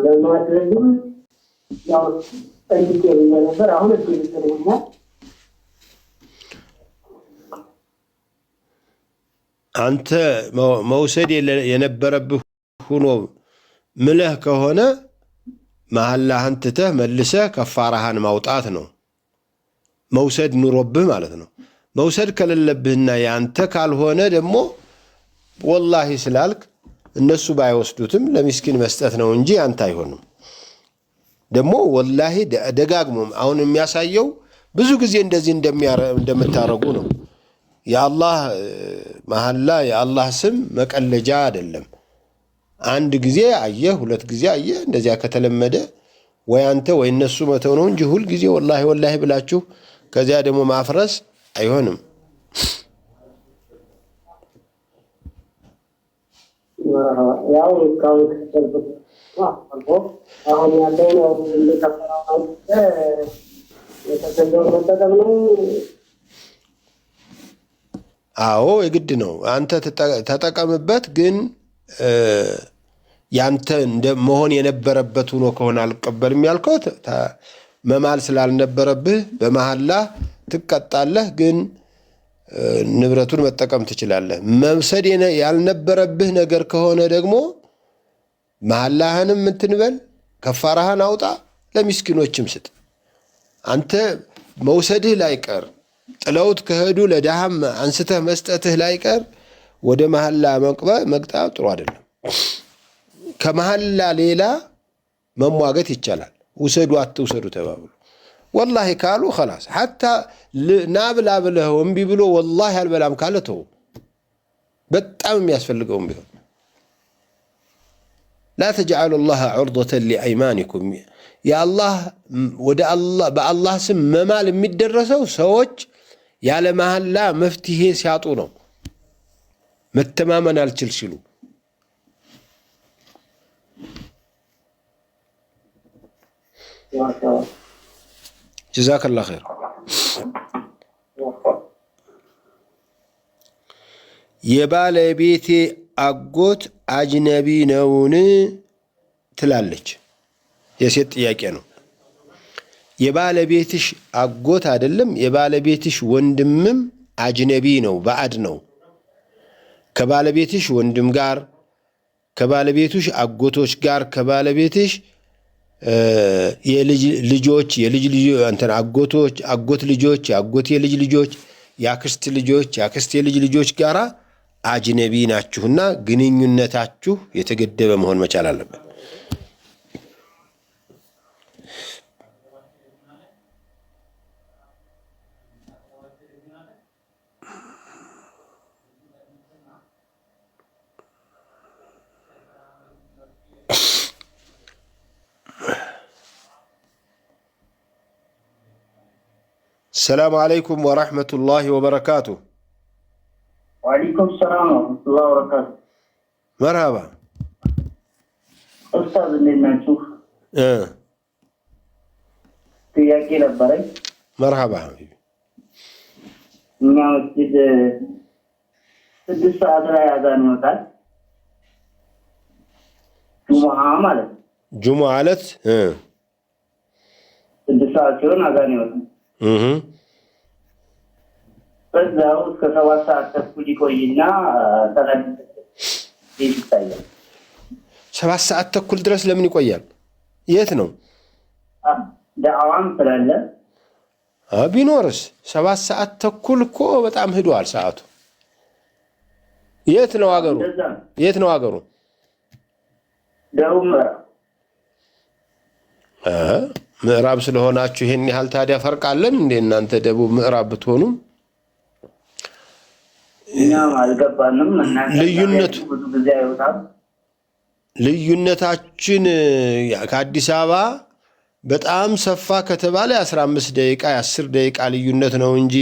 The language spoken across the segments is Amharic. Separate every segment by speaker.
Speaker 1: ለማድረግም ያው ጠይቄ ነበር። አሁን እዚህ
Speaker 2: አንተ መውሰድ የነበረብህ ሆኖ ምለህ ከሆነ መሐላህን ትተህ መልሰህ ከፋራህን ማውጣት ነው። መውሰድ ኑሮብህ ማለት ነው። መውሰድ ከሌለብህና ያንተ ካልሆነ ደግሞ ወላሂ ስላልክ እነሱ ባይወስዱትም ለሚስኪን መስጠት ነው እንጂ አንተ አይሆንም። ደግሞ ወላሂ ደጋግሞም አሁን የሚያሳየው ብዙ ጊዜ እንደዚህ እንደምታረጉ ነው። የአላህ መሐላ የአላህ ስም መቀለጃ አይደለም። አንድ ጊዜ አየህ፣ ሁለት ጊዜ አየህ፣ እንደዚያ ከተለመደ ወይ አንተ ወይ እነሱ መተው ነው እንጂ ሁል ጊዜ ወላሂ ወላሂ ብላችሁ ከዚያ ደግሞ ማፍረስ አይሆንም።
Speaker 1: ያው አሁን ያለው
Speaker 2: አዎ የግድ ነው። አንተ ተጠቀምበት። ግን ያንተ እንደ መሆን የነበረበት ሆኖ ከሆነ አልቀበልም ያልከው መማል ስላልነበረብህ በመሐላ ትቀጣለህ። ግን ንብረቱን መጠቀም ትችላለህ። መውሰድ ያልነበረብህ ነገር ከሆነ ደግሞ መሐላህንም እንትንበል፣ ከፋራህን አውጣ፣ ለሚስኪኖችም ስጥ። አንተ መውሰድህ ላይቀር ጥለውት ከሄዱ ለድሃም አንስተህ መስጠትህ ላይቀር ወደ መሐላ መቅጣ ጥሩ አይደለም። ከመሐላ ሌላ መሟገት ይቻላል። ውሰዱ አትውሰዱ ተባብሎ ወላሂ ካሉ خلاص حتى ናብላ ብለው እምቢ ብሎ ወላሂ አልበላም ካለ ተው። በጣም የሚያስፈልገውም ቢሆን لا تجعلوا الله عرضة لأيمانكم يا الله ودا الله بالله ስም መማል የሚደረሰው ሰዎች ያለ መሐላ መፍትሄ ሲያጡ ነው። መተማመን አልችል ሲሉ جزاك الله خير የባለቤቴ አጎት አጅነቢ ነውን ትላለች። የሴት ጥያቄ ነው። የባለቤትሽ አጎት አይደለም፣ የባለቤትሽ ወንድምም አጅነቢ ነው፣ ባዕድ ነው። ከባለቤትሽ ወንድም ጋር፣ ከባለቤትሽ አጎቶች ጋር፣ ከባለቤትሽ የልጅ ልጆች አጎቶች፣ አጎት ልጆች፣ የአጎት የልጅ ልጆች፣ የአክስት ልጆች፣ የአክስት የልጅ ልጆች ጋራ አጅነቢ ናችሁና ግንኙነታችሁ የተገደበ መሆን መቻል አለበት። السلام عليكم ورحمة الله وبركاته.
Speaker 1: وعليكم السلام ورحمة الله وبركاته.
Speaker 2: مرحبا
Speaker 1: أستاذ لنا نشوف ጥያቄ ነበረኝ።
Speaker 2: مرحبا حبيبي.
Speaker 1: እኛ መስጊድ 6 ሰዓት ላይ አዛን ይወጣል። ጁሙዓ ማለት
Speaker 2: ጁሙዓ ማለት
Speaker 1: 6 ሰዓት ሲሆን አዛን ይወጣል። በዛው እስከ 7 ሰዓት ተኩል ይቆይና ሰላት ይታያል።
Speaker 2: 7 ሰዓት ተኩል ድረስ ለምን ይቆያል? የት ነው?
Speaker 1: ዳዕዋም ስላለ
Speaker 2: ቢኖርስ 7 ሰዓት ተኩል እኮ በጣም ሄዷል ሰዓቱ። የት ነው አገሩ? የት ነው አገሩ?
Speaker 1: ደቡብ
Speaker 2: ምዕራብ ስለሆናችሁ ይሄን ያህል ታዲያ ፈርቃለን እንዴ? እናንተ ደቡብ ምዕራብ ብትሆኑ
Speaker 1: እኛም አልገባንም።
Speaker 2: ልዩነቱ
Speaker 1: ብዙ ጊዜ አይወጣም።
Speaker 2: ልዩነታችን ከአዲስ አበባ በጣም ሰፋ ከተባለ 15 ደቂቃ 10 ደቂቃ ልዩነት ነው እንጂ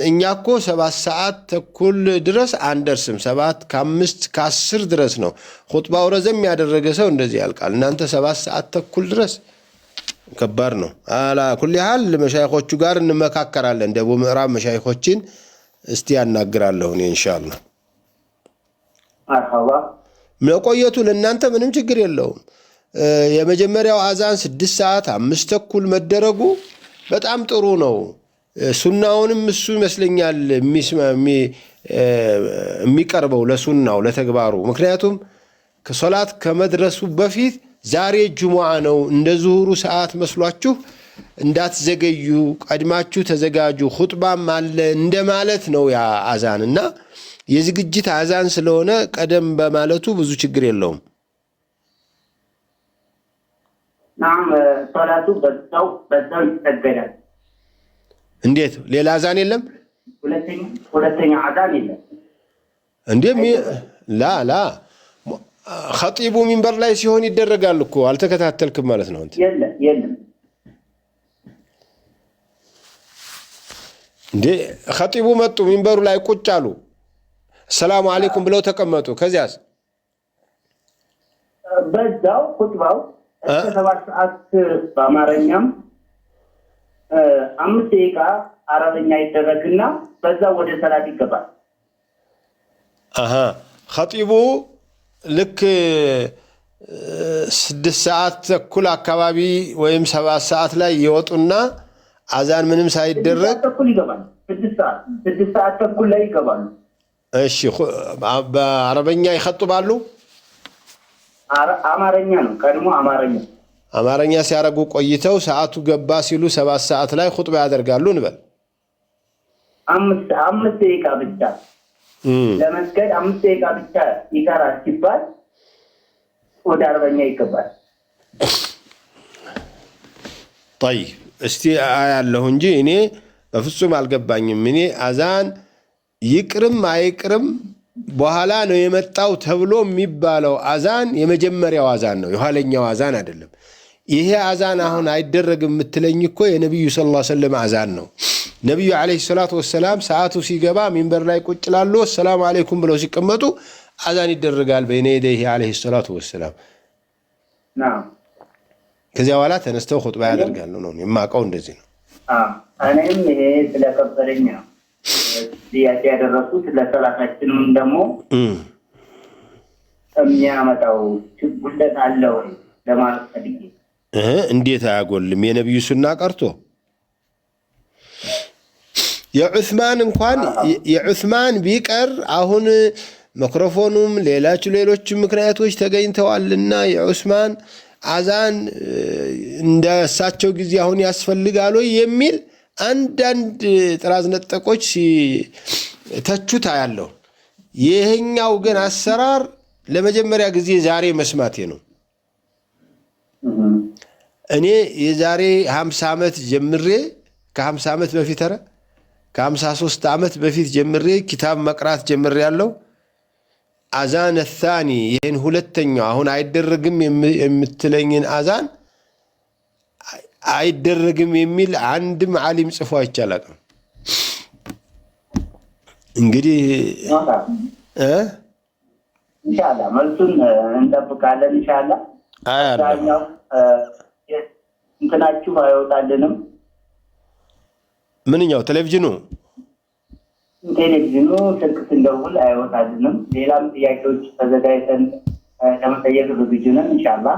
Speaker 2: እኛ እኮ 7 ሰዓት ተኩል ድረስ አንደርስም። 7 ከ5 ከ10 ድረስ ነው። ኹጥባው ረዘም ያደረገ ሰው እንደዚህ ያልቃል። እናንተ 7 ሰዓት ተኩል ድረስ ከባድ ነው። አላ ኩል ያህል መሻይኾቹ ጋር እንመካከራለን። ደቡብ ምዕራብ መሻይኾችን እስቲ ያናግራለሁ እኔ ኢንሻአላህ።
Speaker 1: መርሐባ
Speaker 2: መቆየቱ ለእናንተ ምንም ችግር የለውም። የመጀመሪያው አዛን 6 ሰዓት 5 ተኩል መደረጉ በጣም ጥሩ ነው። ሱናውንም እሱ ይመስለኛል የሚቀርበው ለሱናው ለተግባሩ። ምክንያቱም ከሶላት ከመድረሱ በፊት ዛሬ ጁሙዓ ነው እንደ ዙሁሩ ሰዓት መስሏችሁ እንዳትዘገዩ ቀድማችሁ ተዘጋጁ ኹጥባም አለ እንደማለት ነው ያ አዛን እና የዝግጅት አዛን ስለሆነ ቀደም በማለቱ ብዙ ችግር የለውም።
Speaker 1: ናም ሶላቱ በዛው ይሰገዳል።
Speaker 2: እንዴት ሌላ አዛን የለም?
Speaker 1: ሁለተኛ አዛን የለም
Speaker 2: እንዴ? ላ ኸጢቡ ሚንበር ላይ ሲሆን ይደረጋል እኮ አልተከታተልክም ማለት ነው አንተ።
Speaker 1: የለም
Speaker 2: እንዴ ኸጢቡ መጡ ሚንበሩ ላይ ቁጭ አሉ ሰላም አለይኩም ብለው ተቀመጡ። ከዚያስ
Speaker 1: በዛው ኹጥባው እስከ 7 ሰዓት በአማርኛም 5 ደቂቃ አረብኛ ይደረግና በዛው ወደ ሰላት ይገባል።
Speaker 2: ኸጢቡ ልክ 6 ሰዓት ተኩል አካባቢ ወይም 7 ሰዓት ላይ ይወጡና አዛን ምንም ሳይደረግ
Speaker 1: 6 ሰዓት ተኩል ላይ ይገባሉ።
Speaker 2: እሺ በአረበኛ ይخطባሉ?
Speaker 1: አማርኛ ነው ቀድሞ አማርኛ
Speaker 2: ሲያረጉ ቆይተው ሰዓቱ ገባ ሲሉ 7 ሰዓት ላይ ኹጥባ ያደርጋሉ እንበል።
Speaker 1: 5 ደቂቃ ብቻ ለመስገድ 5 ደቂቃ ብቻ ይቀራል ሲባል ወደ አረበኛ ይገባል።
Speaker 2: طيب እስቲ አያለሁ እንጂ እኔ በፍጹም አልገባኝም። እኔ አዛን ይቅርም አይቅርም በኋላ ነው የመጣው ተብሎ የሚባለው አዛን የመጀመሪያው አዛን ነው፣ የኋለኛው አዛን አይደለም። ይሄ አዛን አሁን አይደረግም የምትለኝ እኮ የነብዩ ሰለላሁ ዐለይሂ ወሰለም አዛን ነው። ነብዩ ዐለይሂ ሰላቱ ወሰላም ሰዓቱ ሲገባ ሚንበር ላይ ቁጭ ላሉ ሰላም አለይኩም ብለው ሲቀመጡ አዛን ይደረጋል በይነ የደይሂ ዐለይሂ ሰላቱ ወሰላም። ከዚያ በኋላ ተነስተው ኹጥባ ያደርጋሉ ነው የማውቀው፣ እንደዚህ ነው።
Speaker 1: እኔም ይሄ ስለከበረኝ ነው ጥያቄ ያደረኩት። ለሰላታችንም ደግሞ የሚያመጣው ጉድለት አለው ለማለት ፈልጌ።
Speaker 2: እንዴት አያጎልም? የነብዩ ሱና ቀርቶ የዑስማን እንኳን የዑስማን ቢቀር አሁን ሚክሮፎኑም ሌሎች ምክንያቶች ተገኝተዋልና የዑስማን አዛን እንደሳቸው ጊዜ አሁን ያስፈልጋል የሚል አንዳንድ ጥራዝ ነጠቆች ተቹታ ያለው። ይሄኛው ግን አሰራር ለመጀመሪያ ጊዜ ዛሬ መስማቴ ነው። እኔ የዛሬ 50 ዓመት ጀምሬ ከ50 ዓመት በፊት ከ53 ዓመት በፊት ጀምሬ ኪታብ መቅራት ጀምሬ ያለው አዛን الثاني ይሄን ሁለተኛው አሁን አይደረግም የምትለኝን አዛን አይደረግም የሚል አንድም ዓሊም ጽፎ አይቻላል። እንግዲህ
Speaker 1: ኢንሻአላህ መልሱን እንጠብቃለን። ኢንሻአላህ አያለው እንትናችሁ አይወጣልንም።
Speaker 2: ምንኛው ቴሌቪዥኑ
Speaker 1: ስልክ ስንደውል አይወጣልንም። ሌላም ጥያቄዎች ተዘጋጅተን ለመጠየቅ ዝግጁ ነን ኢንሻአላህ።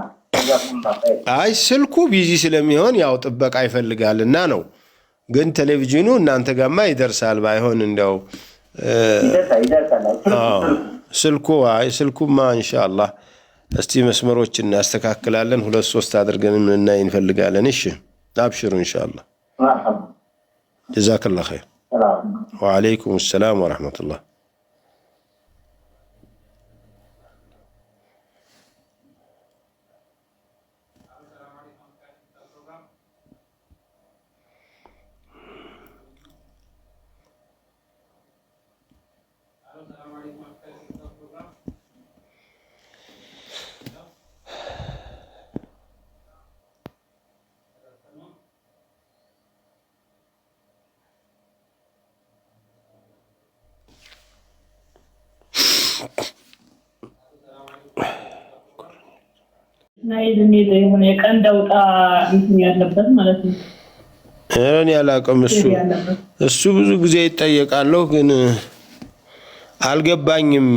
Speaker 2: አይ ስልኩ ቢዚ ስለሚሆን ያው ጥበቃ ይፈልጋልና ነው። ግን ቴሌቪዥኑ እናንተ ጋማ ይደርሳል። ባይሆን እንደው ስልኩማ ኢንሻአላህ እስቲ መስመሮችን እናስተካክላለን። 2-3 አድርገን ምንናይ እንፈልጋለን። እሺ አብሽሩ ኢንሻአላህ። ጀዛከላሁ ኸይር። ወአለይኩም ሰላም ወራህመቱላህ።
Speaker 3: ናይዝ ኔት የሆነ የቀን ዳውጣ እንትን ያለበት ማለት ነው።
Speaker 2: እኔ ያላቀም እሱ ብዙ ጊዜ ይጠየቃለሁ ግን አልገባኝም።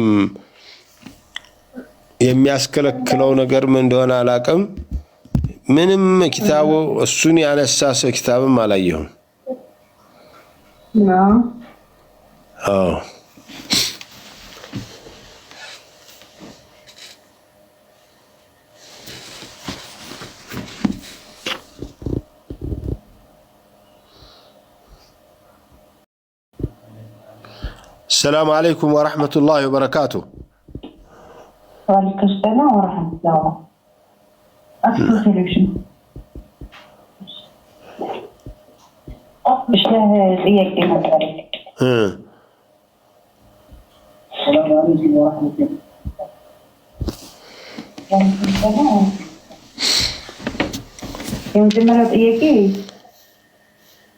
Speaker 2: የሚያስከለክለው ነገር ምን እንደሆነ አላውቅም። ምንም ኪታቡ እሱን ያነሳ ሰው ኪታብም አላየሁም። አዎ السلام عليكم ورحمة الله وبركاته.
Speaker 4: وعليكم السلام ورحمة الله. أكثر تلفزيون. مش له زيادة مثلاً. السلام عليكم ورحمة الله. የመጀመሪያው ጥያቄ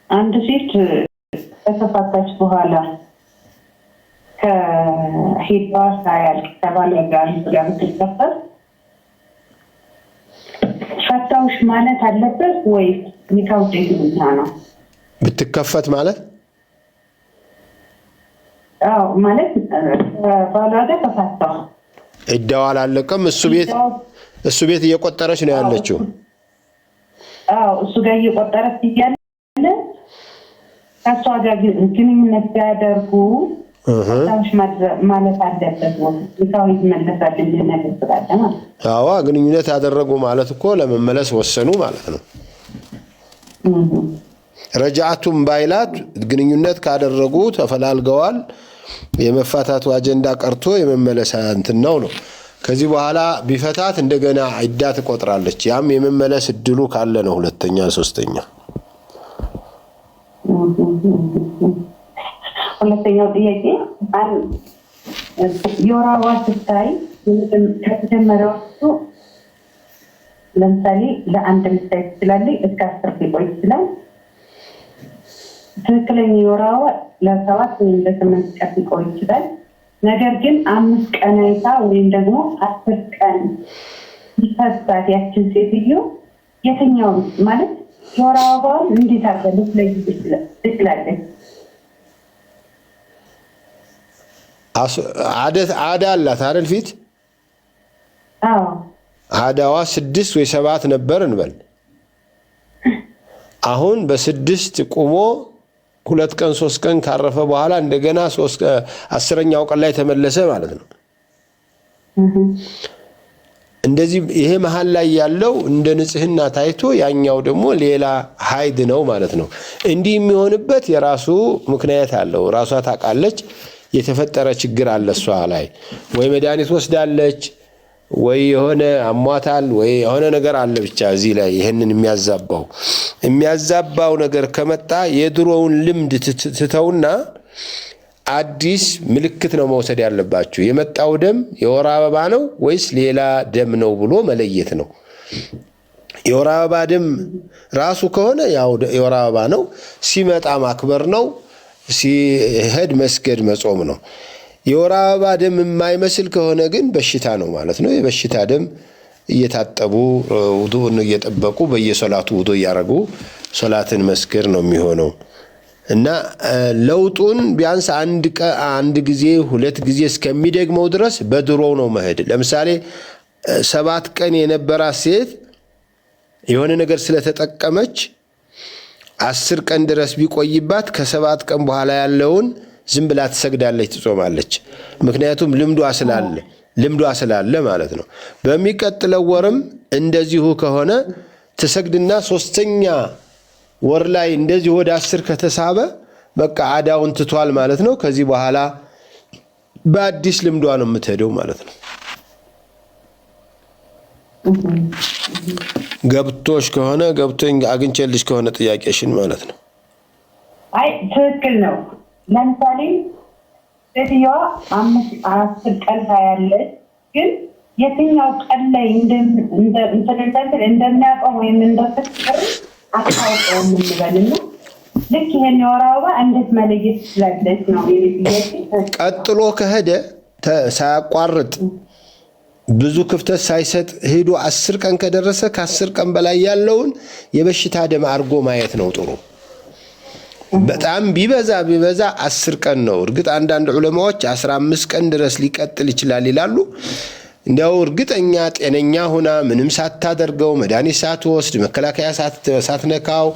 Speaker 4: አንድ ሴት ከተፋታች በኋላ ከሂዷ ሳያልቅ ከባለ ጋር ብትከፈት ፈታውሽ ማለት አለበት ወይ ኒካው ብቻ ነው?
Speaker 2: ብትከፈት ማለት
Speaker 4: አዎ ማለት ባሏ ጋር ተፋታው
Speaker 2: እዳው አላለቀም። እሱ ቤት እየቆጠረች ነው ያለችው።
Speaker 4: አዎ እሱ ጋር እየቆጠረች እያለ ከሷ ጋር ግንኙነት ያደርጉ ታውሽ ማለት አለበት ወይ ኒካው ይመለሳል እንደነገር ተባለ።
Speaker 2: አዎ ግንኙነት ያደረጉ ማለት እኮ ለመመለስ ወሰኑ ማለት ነው። ረጃቱም ባይላት ግንኙነት ካደረጉ ተፈላልገዋል። የመፋታቱ አጀንዳ ቀርቶ የመመለስ እንትን ነው። ከዚህ በኋላ ቢፈታት እንደገና ዒዳ ትቆጥራለች። ያም የመመለስ እድሉ ካለ ነው ሁለተኛ ሶስተኛ።
Speaker 4: ሁለተኛው ጥያቄ የወር አበባ ስታይ ከተጀመረው ለምሳሌ ለአንድ ምሳሌ ትችላለች እስከ 10 ሊቆይ ይችላል። ትክክለኛ የወር አበባ ለ7 ወይም ለ8 ቀን ሊቆይ ይችላል። ነገር ግን 5 ቀን አይታ ወይም ደግሞ 10 ቀን ይፈሳት ያችን ሴትዮ የትኛው ማለት የወር አበባውን እንዴት አድርገው ትችላለች?
Speaker 2: ዓዳ አላት አይደል ፊት?
Speaker 4: አዎ
Speaker 2: ዓዳዋ 6 ወይ 7 ነበር እንበል። አሁን በ6 ቁሞ 2 ቀን 3 ቀን ካረፈ በኋላ እንደገና 10ኛው ቀን ላይ ተመለሰ ማለት ነው። እንደዚህ ይሄ መሃል ላይ ያለው እንደ ንጽህና ታይቶ ያኛው ደግሞ ሌላ ሀይድ ነው ማለት ነው። እንዲህ የሚሆንበት የራሱ ምክንያት አለው። ራሷ ታውቃለች። የተፈጠረ ችግር አለ እሷ ላይ ወይ መድኃኒት ወስዳለች ወይ የሆነ አሟታል ወይ የሆነ ነገር አለ። ብቻ እዚህ ላይ ይሄንን የሚያዛባው ነገር ከመጣ የድሮውን ልምድ ትተውና አዲስ ምልክት ነው መውሰድ ያለባችሁ። የመጣው ደም የወር አበባ ነው ወይስ ሌላ ደም ነው ብሎ መለየት ነው። የወር አበባ ደም ራሱ ከሆነ ያው የወር አበባ ነው፣ ሲመጣ ማክበር ነው፣ ሲሄድ መስገድ መጾም ነው። የወር አበባ ደም የማይመስል ከሆነ ግን በሽታ ነው ማለት ነው። የበሽታ ደም እየታጠቡ ውዱእን እየጠበቁ በየሶላቱ ውዱእ እያደረጉ ሶላትን መስገድ ነው የሚሆነው። እና ለውጡን ቢያንስ አንድ ጊዜ 2 ጊዜ እስከሚደግመው ድረስ በድሮው ነው መሄድ። ለምሳሌ 7 ቀን የነበራት ሴት የሆነ ነገር ስለተጠቀመች 10 ቀን ድረስ ቢቆይባት ከ7 ቀን በኋላ ያለውን ዝም ብላ ትሰግዳለች፣ ትጾማለች። ምክንያቱም ልምዷ ስላለ ማለት ነው። በሚቀጥለው ወርም እንደዚሁ ከሆነ ትሰግድና 3ኛ ወር ላይ እንደዚህ ወደ 10 ከተሳበ በቃ ዓዳውን ትቷል ማለት ነው። ከዚህ በኋላ በአዲስ ልምዷ ነው የምትሄደው ማለት ነው። ገብቶሽ ከሆነ ገብቶኝ አግኝቼልሽ ከሆነ ጥያቄሽን ማለት ነው።
Speaker 4: አይ ትክክል ነው። ለምሳሌ ሴትዮዋ 10 ቀን ታያለች፣ ግን የትኛው ቀን ላይ እንደሚያውቀው ወይም እንደተፈጠረ አታውቀውም እንበልና ልክ ይሄን የወር አበባ እንዴት መለየት ትችላለች ነው የጥያቄ። ቀጥሎ
Speaker 2: ከሄደ ሳያቋርጥ ብዙ ክፍተት ሳይሰጥ ሄዶ 10 ቀን ከደረሰ ከ10 ቀን በላይ ያለውን የበሽታ ደም አድርጎ ማየት ነው ጥሩ። በጣም ቢበዛ 10 ቀን ነው። እርግጥ አንዳንድ ዑለማዎች 15 ቀን ድረስ ሊቀጥል ይችላል ይላሉ። እንዲያው እርግጠኛ ጤነኛ ሆና ምንም ሳታደርገው መድኃኒት ሳትወስድ መከላከያ ሳትነካው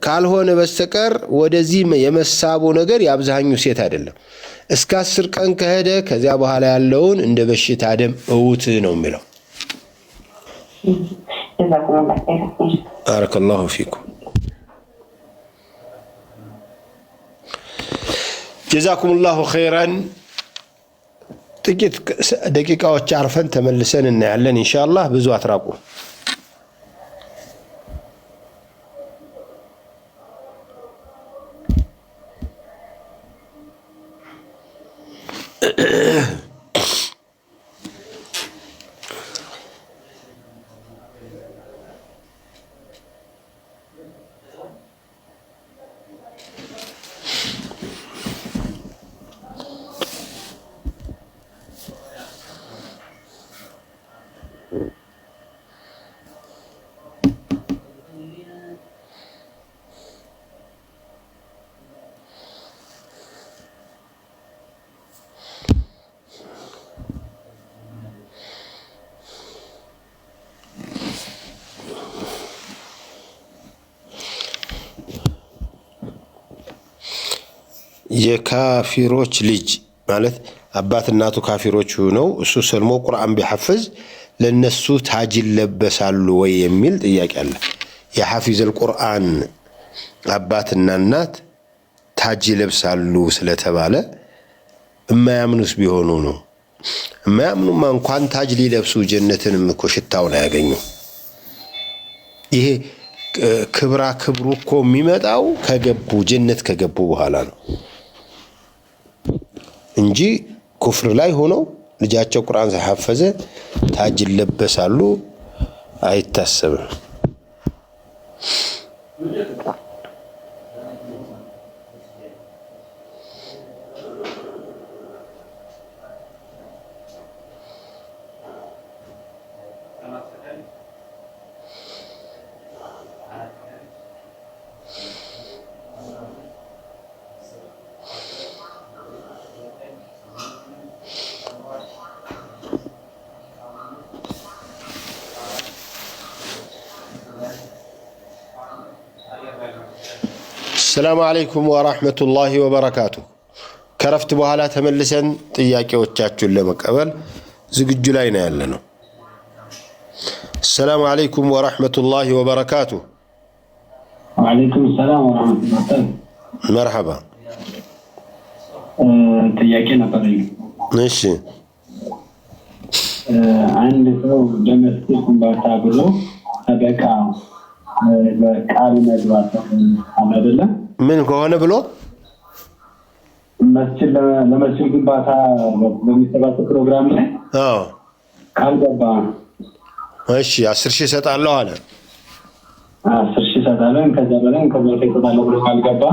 Speaker 2: ካልሆነ በስተቀር ወደዚህ የመሳቡ ነገር የአብዛኛው ሴት አይደለም። እስከ 10 ቀን ከሄደ ከዚያ በኋላ ያለውን እንደ በሽታ ደም እውት ነው የሚለው። ባረከላሁ ፊኩም ጀዛኩሙላሁ ኸይራን። ጥቂት ደቂቃዎች አርፈን ተመልሰን እናያለን ኢንሻአላህ። ብዙ አትራቁ። የካፊሮች ልጅ ማለት አባት እናቱ ካፊሮች ሆነው እሱ ሰልሞ ቁርአን ቢሐፍዝ ለነሱ ታጅ ይለበሳሉ ወይ የሚል ጥያቄ አለ። የሐፊዘል ቁርአን አባትና እናት ታጅ ይለብሳሉ ስለተባለ የማያምኑስ ቢሆኑ ነው። የማያምኑማ እንኳን ታጅ ሊለብሱ ጀነትንም እኮ ሽታውን አያገኙ። ይሄ ክብሩ እኮ የሚመጣው ከገቡ ጀነት ከገቡ በኋላ ነው እንጂ ኩፍር ላይ ሆነው ልጃቸው ቁርአን ሳይሐፈዘ ታጅ ይለበሳሉ አይታሰብም። السلام عليكم ورحمة الله وبركاته. كرفت بحالة تملسن تياكي وچاچون لمقبل زقجو لاينا يلنو. السلام عليكم ورحمة الله وبركاته.
Speaker 5: وعليكم السلام ورحمة الله وبركاته.
Speaker 2: مرحبا.
Speaker 5: تياكي نبري.
Speaker 2: ماشي.
Speaker 5: عند سو دمستيكم بارتابلو أبقى በቃል መግባት አመደለ
Speaker 2: ምን ከሆነ ብሎ ለመስጂድ ግንባታ በሚሰጣው ፕሮግራም ላይ ቃል ገባ። እሺ 10,000 እሰጣለሁ አለ። 10,000 እሰጣለሁ ከዛ በላይ እሰጣለሁ ብሎ ቃል ገባ።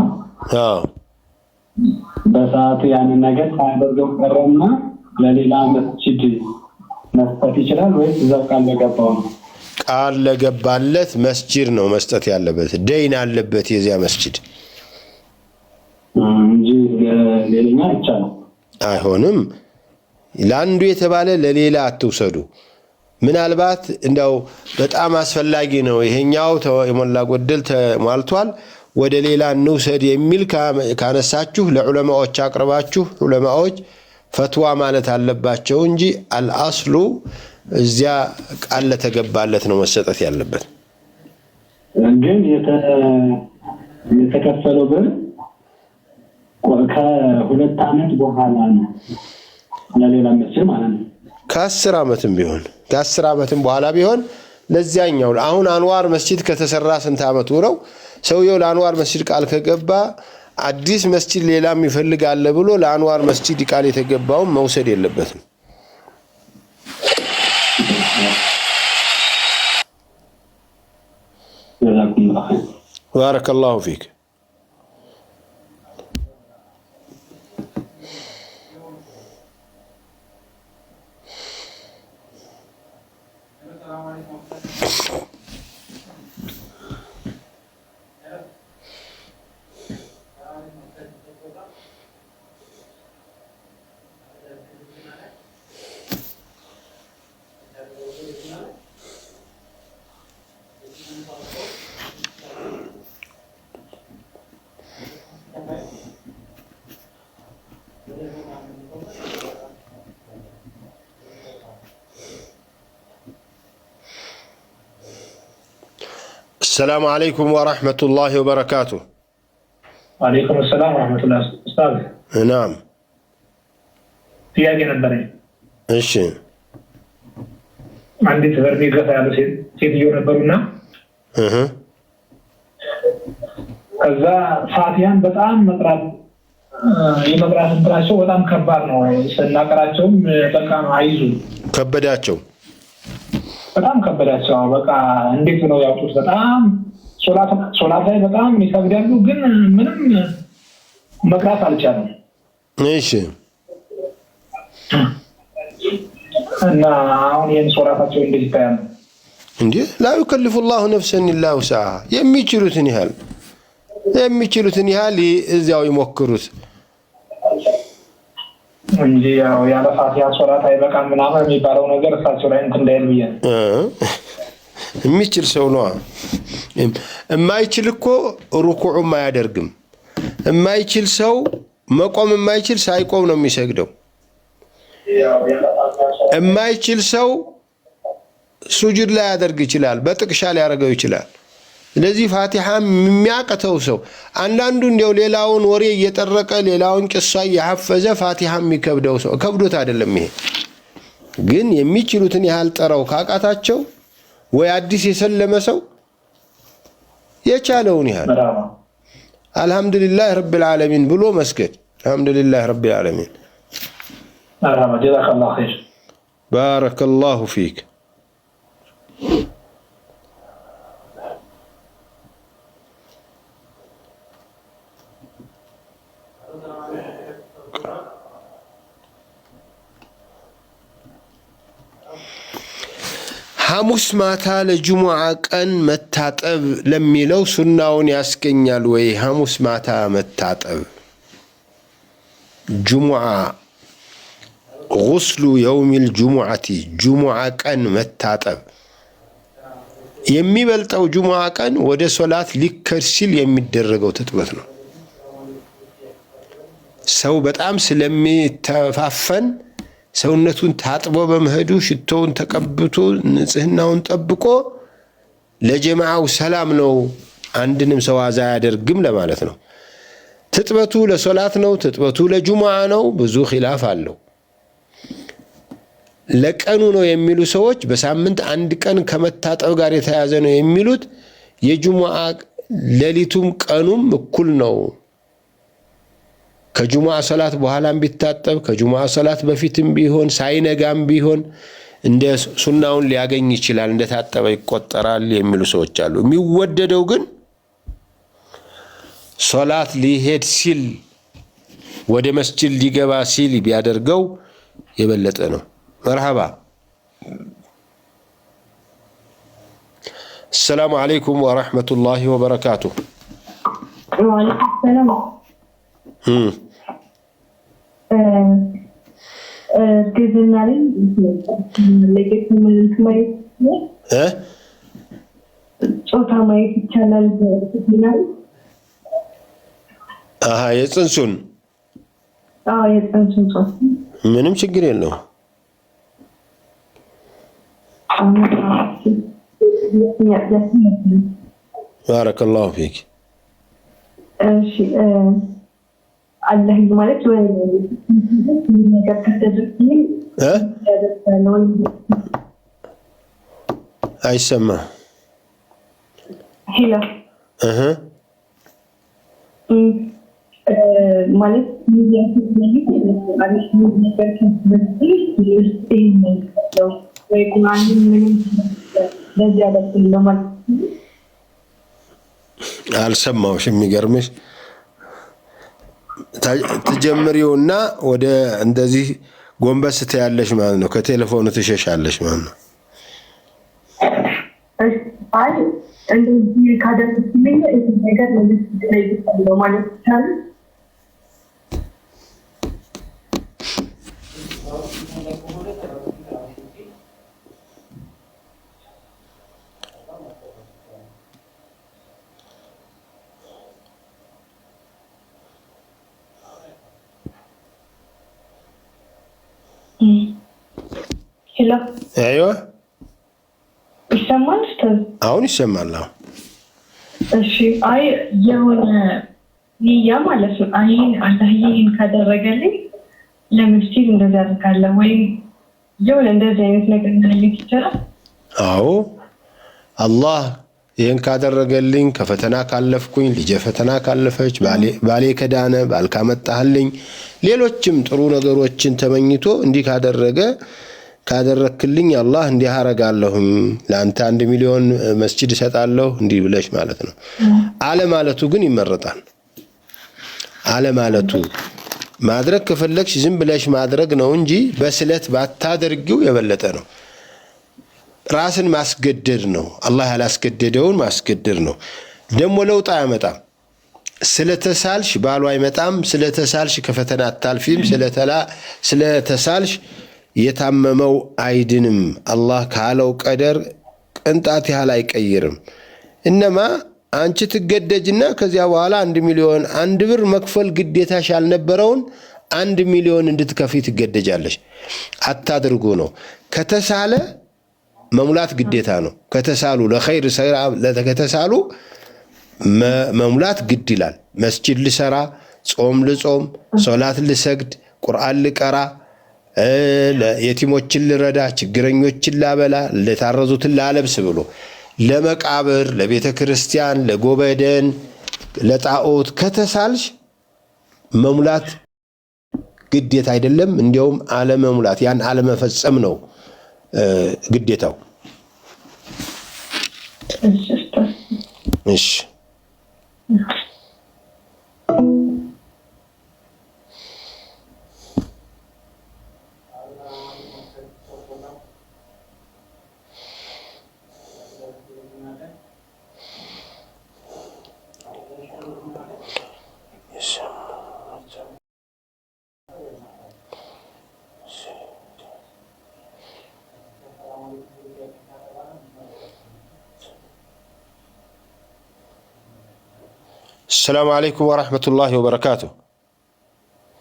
Speaker 2: በሰዓቱ ያንን ነገር ሳያደርገው ቀረና ለሌላ መስጂድ መስጠት ይችላል ወይስ እዛው ቃል ለገባው ነው? ቃል ለገባለት መስጂድ ነው መስጠት ያለበት። ደይን አለበት የዚያ መስጂድ እንጂ ለሌላኛ አይቻልም። አይሆንም። ለአንዱ የተባለ ለሌላ አትውሰዱ። ምናልባት እንደው በጣም አስፈላጊ ነው ይሄኛው የሞላ ጎደል ተሟልቷል ወደ ሌላ እንውሰድ የሚል ካነሳችሁ ለዑለማዎች አቅርባችሁ ዑለማዎች ፈትዋ ማለት አለባቸው እንጂ አልአስሉ እዚያ ቃል ለተገባለት ነው መሰጠት ያለበት። ግን የተከፈለው ብር ከ2 ዓመት በኋላ ነው ለሌላ መስጂድ ማለት ነው። ከ10 ዓመትም በኋላ ቢሆን ለዚያኛው አሁን አንዋር መስጂድ ከተሰራ ስንት ዓመቱ ነው? ሰውየው ለአንዋር መስጂድ ቃል ከገባ አዲስ መስጂድ ሌላም ይፈልጋል ብሎ ለአንዋር መስጂድ ቃል የተገባውን መውሰድ የለበትም። بارك الله فيك. السلام عليكم ورحمة الله وبركاته.
Speaker 5: وعليكم السلام ورحمة الله. أستاذ
Speaker 2: نعم.
Speaker 5: ጥያቄ ነበረኝ።
Speaker 2: እሺ
Speaker 5: አንዲት በርሜ ገፋ ያሉ ሴትዮ ነበሩና ከዛ ፋቲሃን በጣም መቅራት የመቅራት እንትናቸው በጣም ከባድ ነው። ስናቀራቸውም በቃ አይዙ
Speaker 2: ከበዳቸው፣
Speaker 5: በጣም ከበዳቸው። በቃ እንዴት ነው ያውጡት? በጣም ሶላት ላይ በጣም ይሰግዳሉ፣ ግን ምንም መቅራት አልቻለም።
Speaker 2: እሺ
Speaker 5: እና አሁን ይሄን ሶላታቸው እንዴት ይታያል?
Speaker 2: እንዴ ላ يكلف الله نفسا الا وسعها። የሚችሉትን ያህል እዚያው ይሞክሩት
Speaker 5: እንጂ ያው ያለ ፋቲሃ ሶላት አይበቃም ምናምን የሚባለው ነገር እሳቸው ላይ እንትን እንዳይል ብዬ ነው።
Speaker 2: የሚችል ሰው ነው። የማይችል እኮ ሩኩዑም አያደርግም። የማይችል ሰው መቆም የማይችል ሳይቆም ነው የሚሰግደው። የማይችል ሰው ሱጁድ ላይ ያደርግ ይችላል፣ በጥቅሻ ሊያደርገው ይችላል። ስለዚህ ፋቲሃ የሚያቀተው ሰው አንዳንዱ እንደው ሌላውን ወሬ እየጠረቀ ሌላውን ቂሷ እየሐፈዘ ፋቲሃ የሚከብደው ሰው ከብዶት አይደለም። ይሄ ግን የሚችሉትን ያህል ጠረው ካቃታቸው ወይ አዲስ የሰለመ ሰው የቻለውን ያህል አልহামዱሊላህ ረብል ዓለሚን ብሎ መስገድ። አልহামዱሊላህ ረብል ዓለሚን።
Speaker 5: مرحبا جزاك الله خير.
Speaker 2: بارك الله فيك. ሐሙስ ማታ ለጁሙዓ ቀን መታጠብ ለሚለው ሱናውን ያስገኛል ወይ? ሐሙስ ማታ መታጠብ ጁሙዓ غسل يوم الجمعة ጁሙዓ ቀን መታጠብ የሚበልጠው ጁሙዓ ቀን ወደ ሶላት ሊከድ ሲል የሚደረገው ትጥበት ነው። ሰው በጣም ስለሚተፋፈን ሰውነቱን ታጥቦ በመሄዱ ሽቶውን ተቀብቶ ንጽህናውን ጠብቆ ለጀማዓው ሰላም ነው፣ አንድንም ሰው አዛ ያደርግም ለማለት ነው። ትጥበቱ ለሶላት ነው፣ ትጥበቱ ለጁሙዓ ነው፣ ብዙ ኺላፍ አለው። ለቀኑ ነው የሚሉ ሰዎች በሳምንት አንድ ቀን ከመታጠብ ጋር የተያዘ ነው የሚሉት የጁሙዓ ሌሊቱም ቀኑም እኩል ነው። ከጁሙዓ ሶላት በኋላም ቢታጠብ ከጁሙዓ ሶላት በፊትም ቢሆን ሳይነጋም ቢሆን እንደ ሱናውን ሊያገኝ ይችላል፣ እንደታጠበ ይቆጠራል የሚሉ ሰዎች አሉ። የሚወደደው ግን ሶላት ሊሄድ ሲል ወደ መስጂድ ሊገባ ሲል ቢያደርገው የበለጠ ነው። مرحبا. السلام عليكم ورحمة الله وبركاته.
Speaker 4: وعليكم السلام. كذا لقيت من المايك. صوتها ما يتشالل بسنان.
Speaker 2: يتنسون.
Speaker 4: يتنسون صوت.
Speaker 2: ምንም ችግር የለውም። بارك الله فيك.
Speaker 4: الله يمالك وين نقدر كتدرسين
Speaker 2: أي سمع
Speaker 4: هلا مالك ويكون عندي من زيادة في اللمل.
Speaker 2: አልሰማሁሽ። የሚገርምሽ ተጀምሪውና ወደ እንደዚህ ጎንበስ ትያለሽ ማለት ነው። ከቴሌፎኑ ትሸሻለሽ ማለት ነው።
Speaker 4: አይ እንደዚህ ካደረግሽልኝ እዚህ ነገር ነው ማለት ይቻላል።
Speaker 2: ሄሎ
Speaker 4: ايوه يسمعك استاذ؟
Speaker 2: አሁን ይሰማል።
Speaker 3: እሺ አይ የሆነ ንያ ማለት ነው። አይ አላህ ይሄን ካደረገልኝ ለመስጂድ እንደዛ አደርጋለሁ ወይ የሆነ እንደዚህ አይነት ነገር ማለት ይችላል።
Speaker 2: አዎ አላህ ይሄን ካደረገልኝ ከፈተና ካለፍኩኝ ልጄ ፈተና ካለፈች ባሌ ከዳነ ባል ካመጣህልኝ ሌሎችም ጥሩ ነገሮችን ተመኝቶ እንዲህ ካደረክልኝ አላህ እንዲህ አረጋለሁኝ ለአንተ 1 ሚሊዮን መስጂድ እሰጣለሁ እንዲህ ብለሽ ማለት ነው። አለ ማለቱ ግን ይመረጣል። አለ ማለቱ ማድረግ ከፈለግሽ ዝም ብለሽ ማድረግ ነው እንጂ በስለት ባታደርጊው የበለጠ ነው። ራስን ማስገደድ ነው። አላህ ያላስገደደውን ማስገደድ ነው። ደግሞ ለውጥ አያመጣም። ስለተሳልሽ ባሉ አይመጣም። ስለተሳልሽ ከፈተና አታልፊም። ስለተሳልሽ የታመመው አይድንም። አላህ ካለው ቀደር ቅንጣት ያህል አይቀይርም። እነማ አንቺ ትገደጅና ከዚያ በኋላ 1 ሚሊዮን 1 ብር መክፈል ግዴታሽ ያልነበረውን 1 ሚሊዮን እንድትከፊ ትገደጃለሽ። አታድርጉ ነው። ከተሳለ መሙላት ግዴታ ነው። ከተሳሉ ለኸይር ሰራ ከተሳሉ መሙላት ግድ ይላል። መስጂድ ልሰራ፣ ጾም ልጾም፣ ሶላት ልሰግድ፣ ቁርአን ልቀራ፣ የቲሞችን ልረዳ፣ ችግረኞችን ላበላ፣ ለታረዙትን ላለብስ ብሎ ለመቃብር፣ ለቤተ ክርስቲያን፣ ለጎበደን፣ ለጣዖት ከተሳልሽ መሙላት ግዴታ አይደለም። እንዲያውም አለመሙላት ያን አለመፈጸም ነው ግዴታው። እሺ السلام عليكم ورحمة الله وبركاته.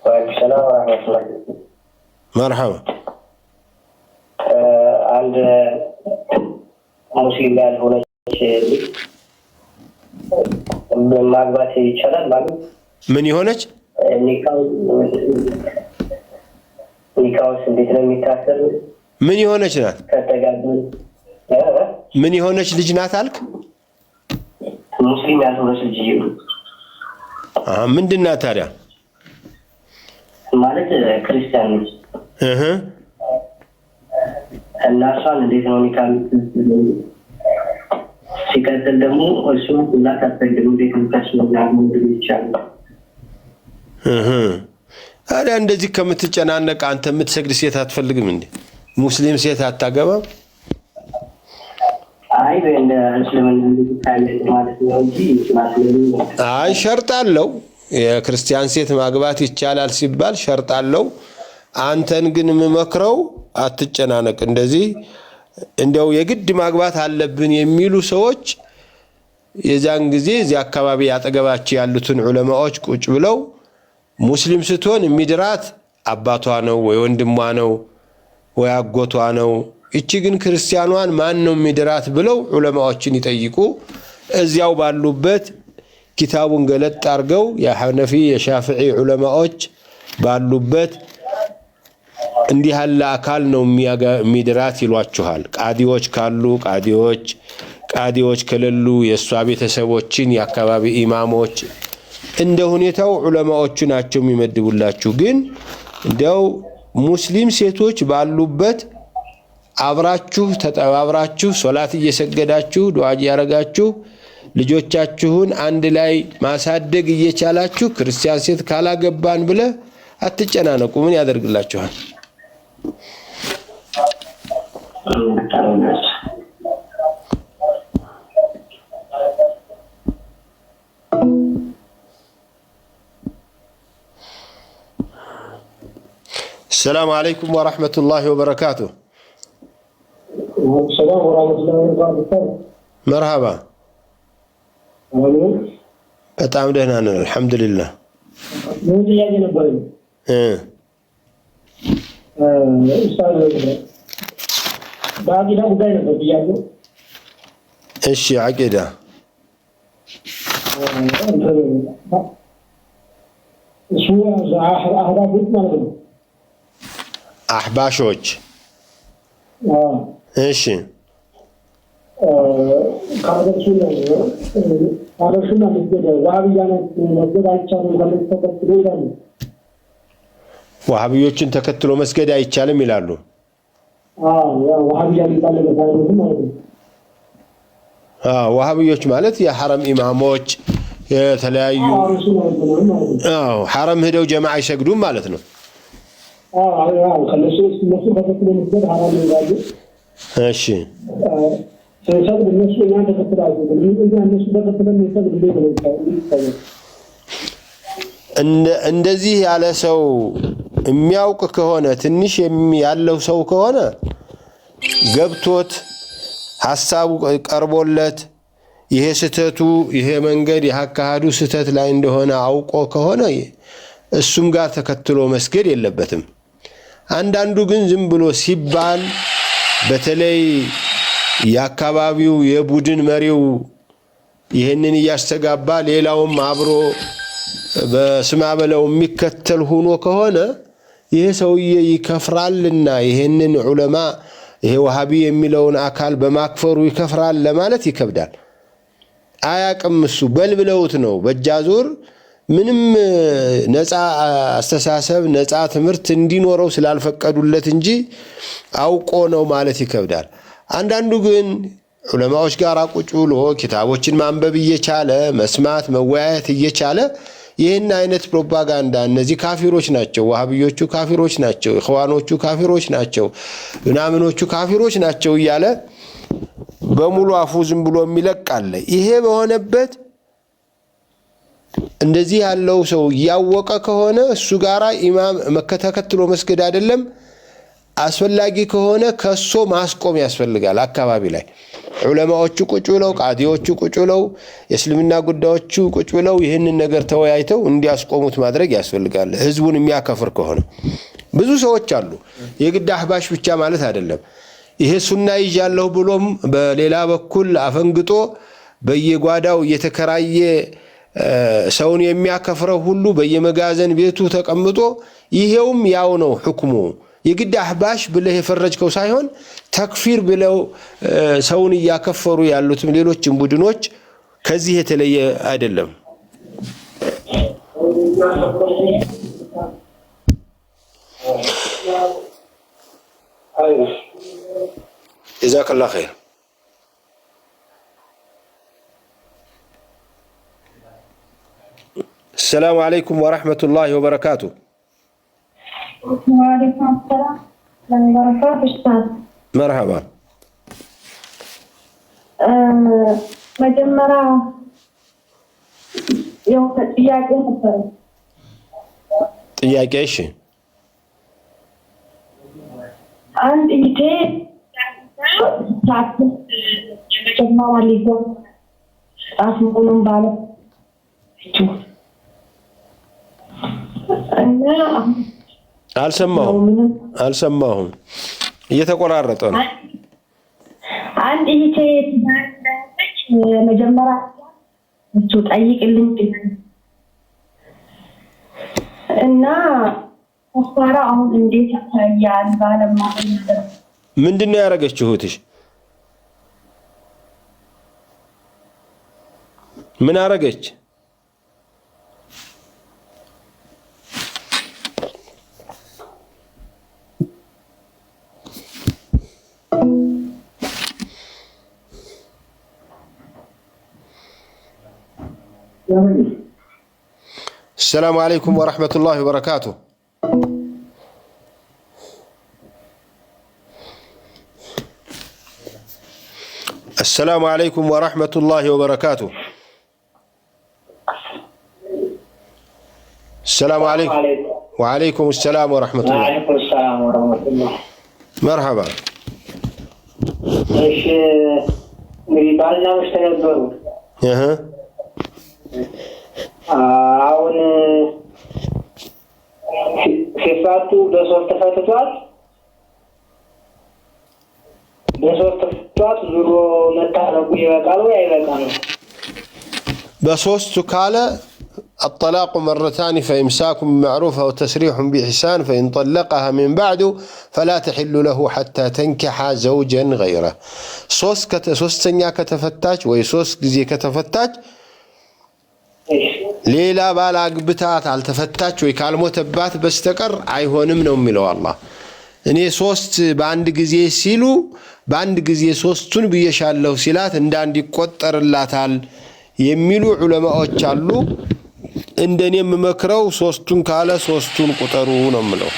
Speaker 1: وعليكم السلام ورحمة الله.
Speaker 2: مرحبا.
Speaker 1: عند مسلم هنا ማግባት ይቻላል ማለት
Speaker 2: ምን ይሆነች
Speaker 1: ኒካውስ እንዴት ነው የሚታሰር?
Speaker 2: ምን ይሆነች ናት?
Speaker 1: ከተጋቡ
Speaker 2: ምን ይሆነች ልጅ ናት አልክ?
Speaker 1: ሙስሊም ያልሆነች ልጅ
Speaker 2: ምንድን ናት ታዲያ?
Speaker 1: ማለት ክርስቲያን ነች እና እሷን እንዴት ነው ኒካ? ሲቀጥል ደግሞ እሱ እና ከተገኙ እንዴት ነው ተስማሙ ይቻላል?
Speaker 2: ታዲያ እንደዚህ ከምትጨናነቅ አንተ የምትሰግድ ሴት አትፈልግም እንዴ? ሙስሊም ሴት አታገባም?
Speaker 1: አይ በእንደ እስልምና ማለት ነው እንጂ
Speaker 2: አይ ሸርጥ አለው። የክርስቲያን ሴት ማግባት ይቻላል ሲባል ሸርጥ አለው። አንተን ግን የምመክረው አትጨናነቅ። እንደዚህ እንደው የግድ ማግባት አለብን የሚሉ ሰዎች የዛን ጊዜ እዚህ አካባቢ ያጠገባቸው ያሉትን ዑለማዎች ቁጭ ብለው ሙስሊም ስትሆን የሚድራት አባቷ ነው ወይ ወንድሟ ነው ወይ አጎቷ ነው፣ እቺ ግን ክርስቲያኗን ማን ነው የሚድራት ብለው ዑለማዎችን ይጠይቁ። እዚያው ባሉበት ኪታቡን ገለጥ አድርገው የሐነፊ የሻፊዒ ዑለማዎች ባሉበት እንዲህ ያለ አካል ነው የሚድራት ይሏችኋል። ቃዲዎች ካሉ ቃዲዎች ከሌሉ የእሷ ቤተሰቦችን የአካባቢ ኢማሞች እንደ ሁኔታው ዑለማዎቹ ናቸው የሚመድቡላችሁ። ግን እንደው ሙስሊም ሴቶች ባሉበት አብራችሁ ተጠባብራችሁ ሶላት እየሰገዳችሁ ዱዓ እያረጋችሁ ልጆቻችሁን አንድ ላይ ማሳደግ እየቻላችሁ ክርስቲያን ሴት ካላገባን ብለ አትጨናነቁ። ምን ያደርግላችኋል? السلام عليكم ورحمة الله وبركاته.
Speaker 5: السلام ورحمة الله وبركاته.
Speaker 2: مرحبا. በጣም ደህና ነን አልহামዱሊላህ።
Speaker 5: ምን ጥያቄ ነበር? በአቂዳ ጉዳይ ነበር ጥያቄው።
Speaker 2: እሺ አቂዳ አህባሾች እሺ ዋሃቢዮችን ተከትሎ መስገድ አይቻልም ይላሉ። ዋሃቢዮች ማለት የሐረም ኢማሞች የተለያዩ ሐረም ሄደው ጀማዓ አይሰግዱም ማለት ነው። እሺ እንደዚህ ያለ ሰው የሚያውቅ ከሆነ ትንሽ ያለው ሰው ከሆነ ገብቶት ሐሳቡ ቀርቦለት ይሄ ስተቱ ይሄ መንገድ ያካሃዱ ስተት ላይ እንደሆነ አውቆ ከሆነ እሱም ጋር ተከትሎ መስገድ የለበትም። አንዳንዱ ግን ዝም ብሎ ሲባል በተለይ የአካባቢው የቡድን መሪው ይሄንን እያስተጋባ ሌላውም አብሮ በስማ በለው የሚከተል ሆኖ ከሆነ ይሄ ሰውዬ ይከፍራልና ይሄንን ዑለማ ይሄ ወሃቢ የሚለውን አካል በማክፈሩ ይከፍራል ለማለት ይከብዳል። አያቅም እሱ በልብለውት ነው በእጃዙር ምንም ነፃ አስተሳሰብ ነፃ ትምህርት እንዲኖረው ስላልፈቀዱለት እንጂ አውቆ ነው ማለት ይከብዳል። አንዳንዱ ግን ዑለማዎች ጋር ቁጭ ብሎ ኪታቦችን ማንበብ እየቻለ መስማት መወያየት እየቻለ ይህን አይነት ፕሮፓጋንዳ እነዚህ ካፊሮች ናቸው፣ ወሃቢዮቹ ካፊሮች ናቸው፣ ኢኽዋኖቹ ካፊሮች ናቸው፣ ምናምኖቹ ካፊሮች ናቸው እያለ በሙሉ አፉ ዝም ብሎ የሚለቃለ። ይሄ በሆነበት እንደዚህ ያለው ሰው ያወቀ ከሆነ እሱ ጋራ ኢማም ተከትሎ መስገድ አይደለም አስፈላጊ ከሆነ ከሶ ማስቆም ያስፈልጋል። አካባቢ ላይ ዑለማዎቹ ቁጭ ብለው ቃዲዎቹ ቁጭ ብለው የእስልምና ጉዳዮቹ ቁጭ ብለው ይህንን ነገር ተወያይተው እንዲያስቆሙት ማድረግ ያስፈልጋል። ህዝቡን የሚያከፍር ከሆነ ብዙ ሰዎች አሉ። የግድ አህባሽ ብቻ ማለት አይደለም። ይሄ ሱና ይዣለሁ ብሎም በሌላ በኩል አፈንግጦ በየጓዳው እየተከራየ ሰውን የሚያከፍረው ሁሉ በየመጋዘን ቤቱ ተቀምጦ ይሄውም ያው ነው ሁክሙ። የግድ አህባሽ ብለህ የፈረጅከው ሳይሆን ተክፊር ብለው ሰውን እያከፈሩ ያሉትም ሌሎችም ቡድኖች ከዚህ የተለየ አይደለም። جزاك الله خير. السلام عليكم ورحمة الله وبركاته.
Speaker 3: وعليكم السلام ورحمة الله وبركاته.
Speaker 2: مرحبا.
Speaker 3: መጀመሪያ ጥያቄ ነበር።
Speaker 2: ጥያቄ እሺ።
Speaker 3: አንድ ኢቴ ታክስ የመጀመሪያ ሊጎ አስሙሉን ባለ እና
Speaker 2: አልሰማሁም እየተቆራረጠ ነው።
Speaker 3: አንድ ኢቴ መጀመሪያ እሱ ጠይቅልኝ እና አስፋራ አሁን እንዴት ያያል ባለማለት ነው።
Speaker 2: ምንድነው ያረጋችው እህትሽ? ምን አረጋች? السلام عليكم ورحمة الله وبركاته. السلام عليكم ورحمة الله وبركاته. السلام عليكم. وعليكم السلام ورحمة الله.
Speaker 1: وعليكم السلام ورحمة الله.
Speaker 2: مرحبا.
Speaker 1: ايش نريد بالنا مش تنبهوا. አሁን ሲፋቱ በሶስት ተፈትቷል። በሶስት ተፈትቷል ዙሮ መታረቁ ይበቃል ወይ አይበቃም?
Speaker 2: بصوست كالا الطلاق مرتان فإمساك بمعروف أو تسريح بإحسان فإن طلقها من بعد فلا تحل له حتى تنكح زوجا غيره ሶስተኛ ከተፈታች ወይ ሶስት ጊዜ ከተፈታች ሌላ ባል አግብታት አልተፈታች ወይ ካልሞተባት በስተቀር አይሆንም ነው የሚለው አላህ እኔ ሶስት በአንድ ጊዜ ሲሉ በአንድ ጊዜ ሶስቱን ብየሻለሁ ሲላት እንዳንድ ይቆጠርላታል የሚሉ ዑለማዎች አሉ እንደኔም መክረው ሶስቱን ካለ ሶስቱን ቁጠሩ ነው የምለው